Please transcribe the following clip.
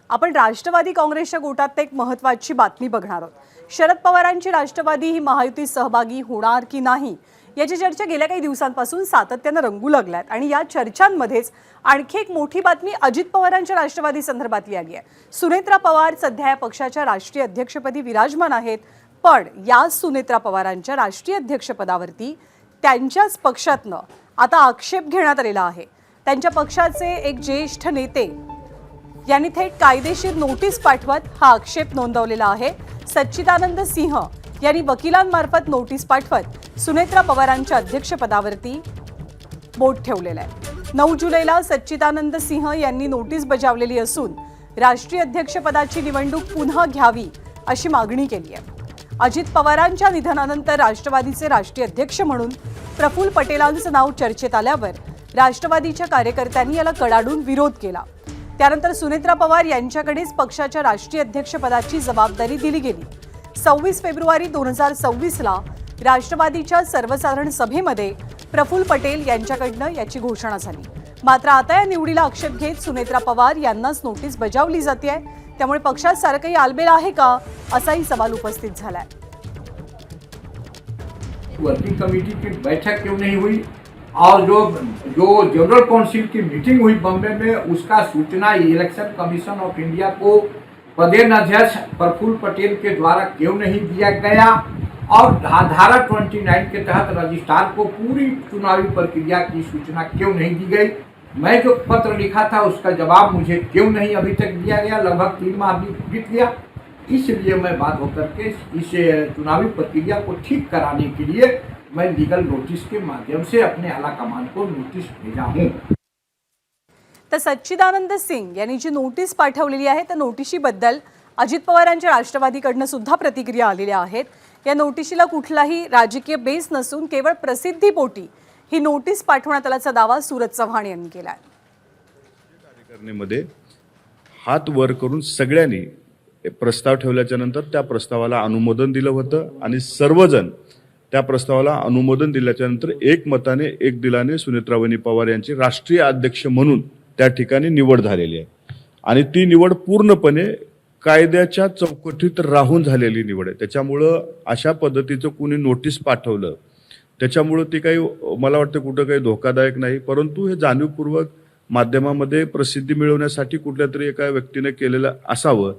आपण राष्ट्रवादी काँग्रेसच्या गोटात एक महत्त्वाची बातमी बघणार आहोत। शरद पवारांची राष्ट्रवादी ही महायुतीत सहभागी होणार की नाही याची चर्चा गेल्या काही दिवसांपासून सातत्याने रंगू लागल्यात आणि या चर्चांमध्येच आणखी एक मोठी बातमी अजित पवारांच्या राष्ट्रवादी संदर्भातली आली आहे। सुनेत्रा पवार सध्या या पक्षाच्या राष्ट्रीय अध्यक्षपदी विराजमान आहेत, पण या सुनेत्रा पवारांच्या राष्ट्रीय अध्यक्षपदावरती त्यांच्याच पक्षातनं आता आक्षेप घेण्यात आलेला आहे। त्यांच्या पक्षाचे एक ज्येष्ठ नेते यांनी थेट कायदेशीर नोटीस पाठवत हा आक्षेप नोंदवलेला आहे। सच्चिदानंद सिंह यांनी वकिलांमार्फत नोटीस पाठवत सुनेत्रा पवारांच्या अध्यक्षपदावरती बोट ठेवलेलं आहे। 9 जुलैला सच्चिदानंद सिंह यांनी नोटीस बजावलेली असून राष्ट्रीय अध्यक्षपदाची निवडणूक पुन्हा घ्यावी अशी मागणी केली आहे। अजित पवारांच्या निधनानंतर राष्ट्रवादीचे राष्ट्रीय अध्यक्ष म्हणून प्रफुल्ल पटेलांचं नाव चर्चेत आल्यावर राष्ट्रवादीच्या कार्यकर्त्यांनी याला कडाडून विरोध केला। त्यानंतर सुनेत्रा पवार यांच्याकडेच पक्षाच्या राष्ट्रीय अध्यक्षपदाची जबाबदारी दिली गेली। 26 फेब्रुवारी 2024ला राष्ट्रवादीच्या सर्वसाधारण सभेमध्ये प्रफुल्ल पटेल यांच्याकडनं याची घोषणा झाली। मात्र आता या निवडीला आक्षेप घेत सुनेत्रा पवार यांनाच नोटीस बजावली जाते आहे, त्यामुळे पक्षात सारं काही आलबेल आहे का असाही सवाल उपस्थित झालाय। वर्किंग कमेटी की बैठक क्यों नहीं हुई और जो जनरल काउंसिल की मीटिंग हुई बम्बे में उसका सूचना इलेक्शन कमीशन ऑफ इंडिया को प्रदेश अध्यक्ष प्रफुल्ल पटेल के द्वारा क्यों नहीं दिया गया और धारा 29 के तहत रजिस्ट्रार को पूरी चुनावी प्रक्रिया की सूचना क्यों नहीं दी गई। मैं जो पत्र लिखा था उसका जवाब मुझे क्यों नहीं अभी तक दिया गया। लगभग 3 माह बीत गया। इसलिए मैं बात होकर के इस चुनावी प्रक्रिया को ठीक कराने के लिए मैं लीगल नोटिस के माध्यम से अपने आला कमान को नोटिस भेजा हूँ। तर सच्चिदानंद सिंह यांनी जी नोटीस पाठवलेली आहे त्या नोटिशीबद्दल अजित पवारांच्या राष्ट्रवादीकडनं सुद्धा प्रतिक्रिया आलेल्या आहेत। या नोटिशीला कुठलाही राजकीय बेस नसून केवळ प्रसिद्धीपोटी ही नोटीस पाठवण्यात आल्याचा दावा सूरज चव्हाण यांनी केला आहे। कार्यकारिणीमध्ये हात वर करून सगळ्यांनी प्रस्ताव ठेवल्याच्या नंतर त्या प्रस्तावाला अनुमोदन दिलं होतं आणि सर्वजण त्या प्रस्तावाला अनुमोदन दिल्याच्या नंतर एकमताने एक दिलाने सुनेत्रावणी पवार यांची राष्ट्रीय अध्यक्ष म्हणून त्या ठिकाणी निवड झालेली आहे आणि ती निवड पूर्णपणे कायद्याच्या चौकटीत राहून झालेली निवड आहे। त्याच्यामुळं अशा पद्धतीचं कोणी नोटीस पाठवलं त्याच्यामुळं ती काही मला वाटतं कुठं काही धोकादायक नाही, परंतु हे जाणीवपूर्वक माध्यमामध्ये प्रसिद्धी मिळवण्यासाठी कुठल्या तरी एका व्यक्तीने केलेलं असावं